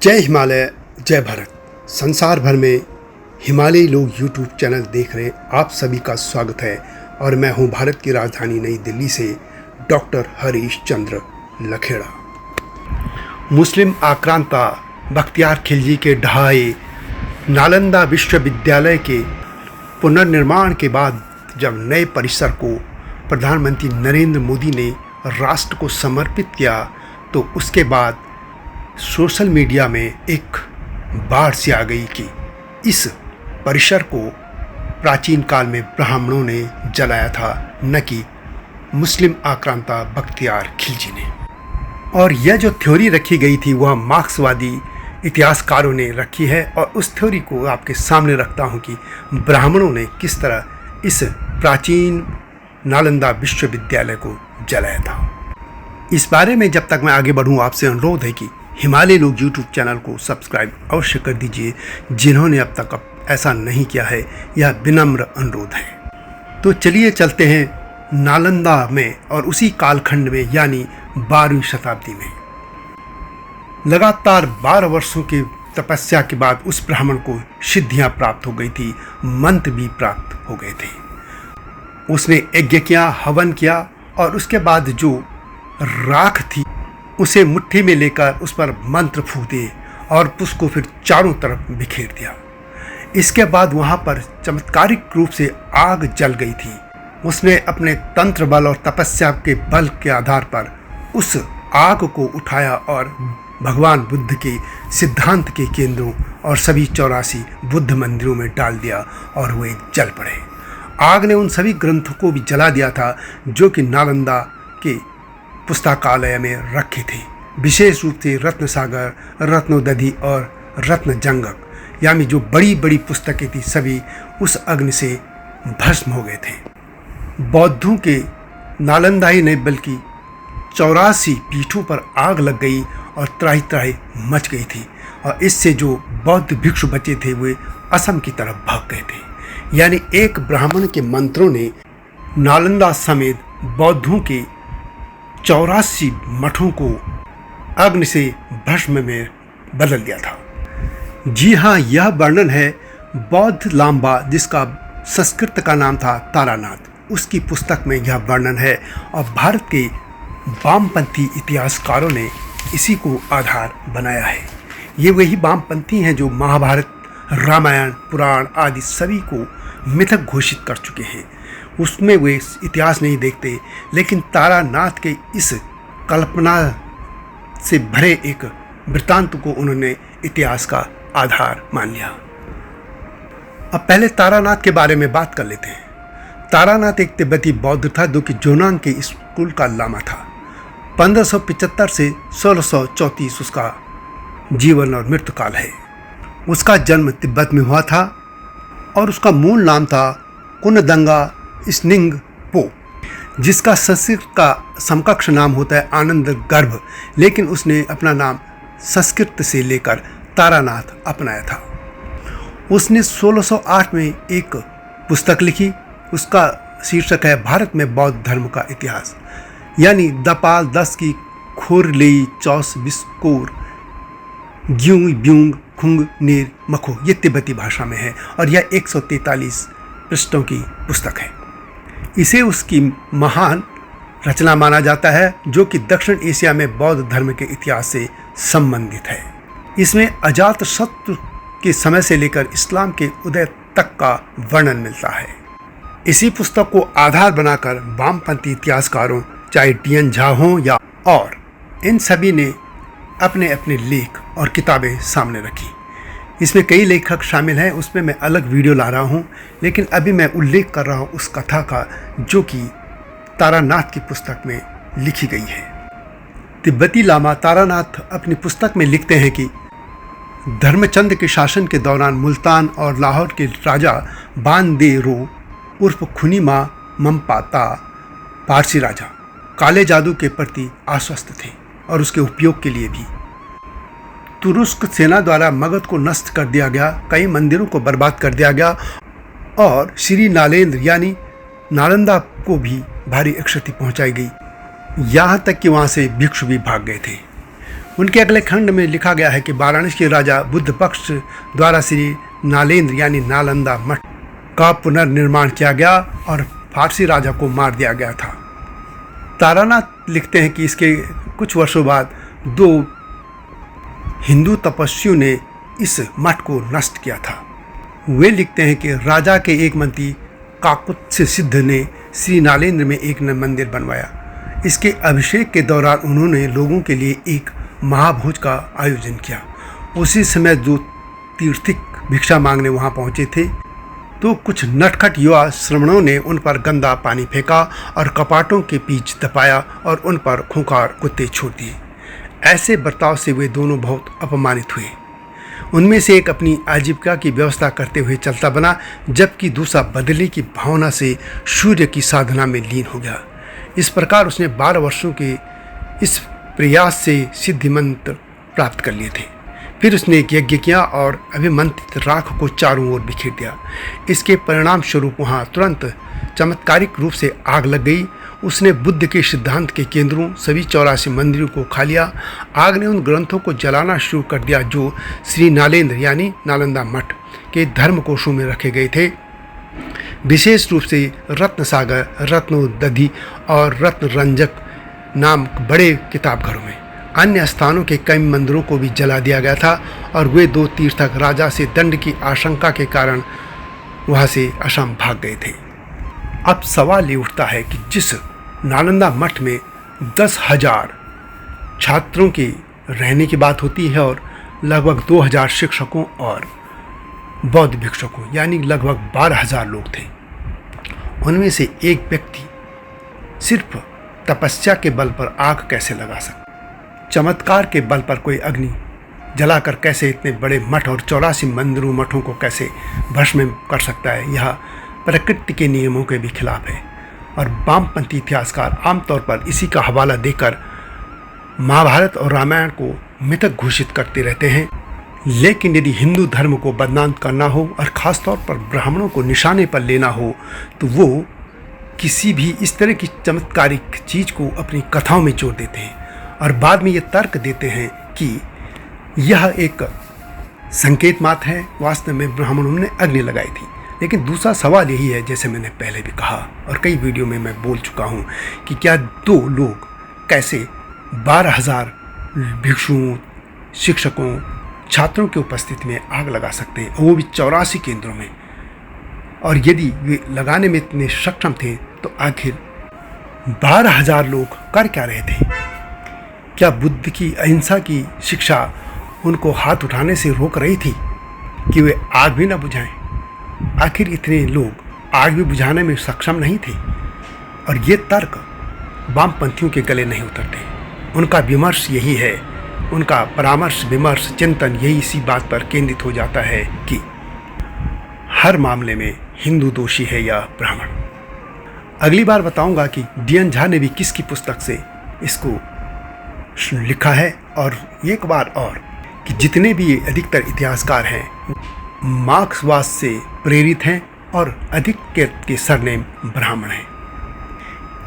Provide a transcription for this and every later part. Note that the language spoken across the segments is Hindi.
जय हिमालय, जय भारत। संसार भर में हिमालयी लोग यूट्यूब चैनल देख रहे आप सभी का स्वागत है और मैं हूं भारत की राजधानी नई दिल्ली से डॉक्टर हरीश चंद्र लखेड़ा। मुस्लिम आक्रांता बख्तियार खिलजी के ढहाए नालंदा विश्वविद्यालय के पुनर्निर्माण के बाद जब नए परिसर को प्रधानमंत्री नरेंद्र मोदी ने राष्ट्र को समर्पित किया तो उसके बाद सोशल मीडिया में एक बाढ़ सी आ गई कि इस परिसर को प्राचीन काल में ब्राह्मणों ने जलाया था, न कि मुस्लिम आक्रांता बख्तियार खिलजी ने। और यह जो थ्योरी रखी गई थी वह मार्क्सवादी इतिहासकारों ने रखी है और उस थ्योरी को आपके सामने रखता हूं कि ब्राह्मणों ने किस तरह इस प्राचीन नालंदा विश्वविद्यालय को जलाया था। इस बारे में जब तक मैं आगे बढ़ूं आपसे अनुरोध है कि हिमालय लोग यूट्यूब चैनल को सब्सक्राइब अवश्य कर दीजिए जिन्होंने अब तक ऐसा नहीं किया है, यह विनम्र अनुरोध है। तो चलिए चलते हैं नालंदा में और उसी कालखंड में यानी 12वीं शताब्दी में। लगातार 12 वर्षों की तपस्या के बाद उस ब्राह्मण को सिद्धियां प्राप्त हो गई थी, मंत्र भी प्राप्त हो गए थे। उसने यज्ञ किया, हवन किया और उसके बाद जो राख थी उसे मुट्ठी में लेकर उस पर मंत्र फूंक दिए और उसको फिर चारों तरफ बिखेर दिया। इसके बाद वहाँ पर चमत्कारिक रूप से आग जल गई थी। उसने अपने तंत्र बल और तपस्या के बल के आधार पर उस आग को उठाया और भगवान बुद्ध के सिद्धांत के केंद्रों और सभी 84 बुद्ध मंदिरों में डाल दिया और वे जल पड़े। आग ने उन सभी ग्रंथों को भी जला दिया था जो कि नालंदा के पुस्तकालय में रखे थे, विशेष रूप से रत्न सागर, रत्नोदधि और रत्न जंगक, यानी जो बड़ी बड़ी पुस्तकें थी सभी उस अग्नि से भस्म हो गए थे। बौद्धों के नालंदा ही नहीं बल्कि 84 पीठों पर आग लग गई और त्राही त्राही मच गई थी और इससे जो बौद्ध भिक्षु बचे थे वे असम की तरफ भाग गए थे। यानी एक ब्राह्मण के मंत्रों ने नालंदा समेत बौद्धों के 84 मठों को अग्नि से भस्म में बदल दिया था। जी हाँ, यह वर्णन है बौद्ध लांबा, जिसका संस्कृत का नाम था तारानाथ, उसकी पुस्तक में यह वर्णन है और भारत के वामपंथी इतिहासकारों ने इसी को आधार बनाया है। ये वही वामपंथी हैं जो महाभारत, रामायण, पुराण आदि सभी को मिथक घोषित कर चुके हैं। उसमें वे इतिहास नहीं देखते, लेकिन तारानाथ के इस कल्पना से भरे एक वृत्तांत को उन्होंने इतिहास का आधार मान लिया। अब पहले तारानाथ के बारे में बात कर लेते हैं। तारानाथ एक तिब्बती बौद्ध था जो कि जोनांग के स्कूल का लामा था। 1575 से 1634 उसका जीवन और मृत्यु काल है। उसका जन्म तिब्बत में हुआ था और उसका मूल नाम था कुनदंगा स्निंग पो, जिसका संस्कृत का समकक्ष नाम होता है आनंद गर्भ, लेकिन उसने अपना नाम संस्कृत से लेकर तारानाथ अपनाया था। उसने 1608 में एक पुस्तक लिखी, उसका शीर्षक है भारत में बौद्ध धर्म का इतिहास, यानी दपाल 10 की खोर लेई चौस बिस्कोर ग्यूंग ब्यूंग खुंग नीर मखो, ये तिब्बती भाषा में है और यह 143 पृष्ठों की पुस्तक है। इसे उसकी महान रचना माना जाता है जो कि दक्षिण एशिया में बौद्ध धर्म के इतिहास से संबंधित है। इसमें अजातशत्रु के समय से लेकर इस्लाम के उदय तक का वर्णन मिलता है। इसी पुस्तक को आधार बनाकर वामपंथी इतिहासकारों, चाहे टी.एन. झा हों या और, इन सभी ने अपने अपने लेख और किताबें सामने रखी। इसमें कई लेखक शामिल हैं, उसमें मैं अलग वीडियो ला रहा हूं, लेकिन अभी मैं उल्लेख कर रहा हूं उस कथा का जो कि तारानाथ की पुस्तक में लिखी गई है। तिब्बती लामा तारानाथ अपनी पुस्तक में लिखते हैं कि धर्मचंद के शासन के दौरान मुल्तान और लाहौर के राजा बानदेरो उर्फ खुनीमा ममपाता पारसी राजा काले जादू के प्रति आश्वस्त थे और उसके उपयोग के लिए भी। तुरुस्क सेना द्वारा मगध को नष्ट कर दिया गया, कई मंदिरों को बर्बाद कर दिया गया और श्री नालेंद्र यानी नालंदा को भी भारी क्षति पहुंचाई गई। यहाँ तक कि वहाँ से भिक्षु भी भाग गए थे। उनके अगले खंड में लिखा गया है कि वाराणसी के राजा बुद्ध पक्ष द्वारा श्री नालेंद्र यानी नालंदा मठ का पुनर्निर्माण किया गया और फारसी राजा को मार दिया गया था। तारानाथ लिखते हैं कि इसके कुछ वर्षों बाद 2 हिंदू तपस्वियों ने इस मठ को नष्ट किया था। वे लिखते हैं कि राजा के एक मंत्री काकुत्स्य सिद्ध ने श्री नालेंद्र में एक मंदिर बनवाया। इसके अभिषेक के दौरान उन्होंने लोगों के लिए एक महाभोज का आयोजन किया। उसी समय जो तीर्थिक भिक्षा मांगने वहां पहुंचे थे तो कुछ नटखट युवा श्रमणों ने उन पर गंदा पानी फेंका और कपाटों के बीच दबाया और उन पर खूंखार कुत्ते छोड़ दिए। ऐसे बर्ताव से वे दोनों बहुत अपमानित हुए। उनमें से एक अपनी आजीविका की व्यवस्था करते हुए चलता बना, जबकि दूसरा बदले की भावना से सूर्य की साधना में लीन हो गया। इस प्रकार उसने 12 वर्षों के इस प्रयास से सिद्धि मंत्र प्राप्त कर लिए थे। फिर उसने एक यज्ञ किया और अभिमंत्रित राख को चारों ओर बिखेर दिया। इसके परिणाम स्वरूप वहाँ तुरंत चमत्कारिक रूप से आग लग गई। उसने बुद्ध के सिद्धांत के केंद्रों सभी 84 मंदिरों को खा लिया। आग ने उन ग्रंथों को जलाना शुरू कर दिया जो श्री नालेंद्र यानी नालंदा मठ के धर्मकोशों में रखे गए थे, विशेष रूप से रत्न सागर, रत्नोदधि और रत्न रंजक नाम बड़े किताब घरों में। अन्य स्थानों के कई मंदिरों को भी जला दिया गया था और वे 2 तीर्थक राजा से दंड की आशंका के कारण वहाँ से असम भाग गए थे। अब सवाल ये उठता है कि जिस नालंदा मठ में 10,000 छात्रों के रहने की बात होती है और लगभग 2,000 शिक्षकों और बौद्ध भिक्षुकों यानी लगभग 12,000 लोग थे, उनमें से एक व्यक्ति सिर्फ तपस्या के बल पर आग कैसे लगा सकता, चमत्कार के बल पर कोई अग्नि जलाकर कैसे इतने बड़े मठ और 84 मंदिरों मठों को कैसे भस्म कर सकता है। यह प्रकृति के नियमों के भी खिलाफ है और वामपंथी इतिहासकार आमतौर पर इसी का हवाला देकर महाभारत और रामायण को मिथक घोषित करते रहते हैं। लेकिन यदि हिंदू धर्म को बदनाम करना हो और ख़ासतौर पर ब्राह्मणों को निशाने पर लेना हो तो वो किसी भी इस तरह की चमत्कारिक चीज़ को अपनी कथाओं में जोड़ देते हैं और बाद में ये तर्क देते हैं कि यह एक संकेत मात्र है, वास्तव में ब्राह्मणों ने अग्नि लगाई थी। लेकिन दूसरा सवाल यही है, जैसे मैंने पहले भी कहा और कई वीडियो में मैं बोल चुका हूँ, कि क्या 2 लोग कैसे 12,000 भिक्षुओं, शिक्षकों, छात्रों की उपस्थिति में आग लगा सकते हैं, वो भी 84 केंद्रों में। और यदि वे लगाने में इतने सक्षम थे तो आखिर 12,000 लोग कर क्या रहे थे? क्या बुद्ध की अहिंसा की शिक्षा उनको हाथ उठाने से रोक रही थी कि वे आग भी न बुझाएं? आखिर इतने लोग आग भी बुझाने में सक्षम नहीं थे। और ये तर्क वामपंथियों के गले नहीं उतरते। उनका विमर्श यही है, उनका परामर्श, विमर्श, चिंतन यही इसी बात पर केंद्रित हो जाता है कि हर मामले में हिंदू दोषी है या ब्राह्मण। अगली बार बताऊंगा कि डी.एन. झा ने भी किसकी पुस्तक से इसको लिखा है, और एक बार और कि जितने भी अधिकतर इतिहासकार हैं मार्क्सवाद से प्रेरित हैं और अधिक के सरनेम ब्राह्मण हैं।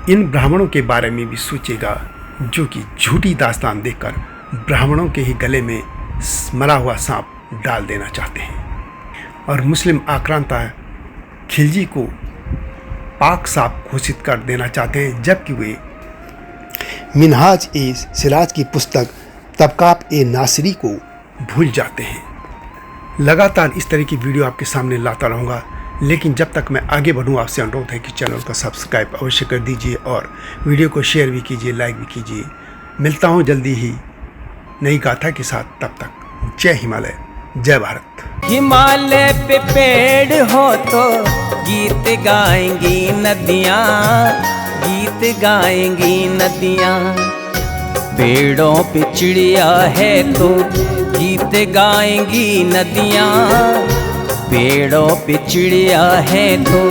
इन ब्राह्मणों के बारे में भी सोचेगा जो कि झूठी दास्तान देकर ब्राह्मणों के ही गले में मरा हुआ सांप डाल देना चाहते हैं और मुस्लिम आक्रांता खिलजी को पाक साफ घोषित कर देना चाहते हैं, जबकि वे मिनहाज ए सिराज की पुस्तक तबकात ए नासिरी को भूल जाते हैं। लगातार इस तरह की वीडियो आपके सामने लाता रहूँगा, लेकिन जब तक मैं आगे बढ़ूँ आपसे अनुरोध है कि चैनल को सब्सक्राइब अवश्य कर दीजिए और वीडियो को शेयर भी कीजिए, लाइक भी कीजिए। मिलता हूँ जल्दी ही नई गाथा के साथ, तब तक जय हिमालय, जय भारत। हिमालय पे पेड़ हो तो गीत गाएंगी नदियाँ, गीत गाएंगी नदियाँ। पेड़ों पे चिड़िया है तो गीत गाएंगी नदियाँ, पेड़ों पे चिड़िया है तो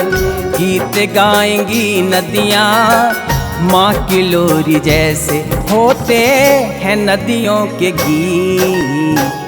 गीत गाएंगी नदियाँ। माँ की लोरी जैसे होते हैं नदियों के गीत।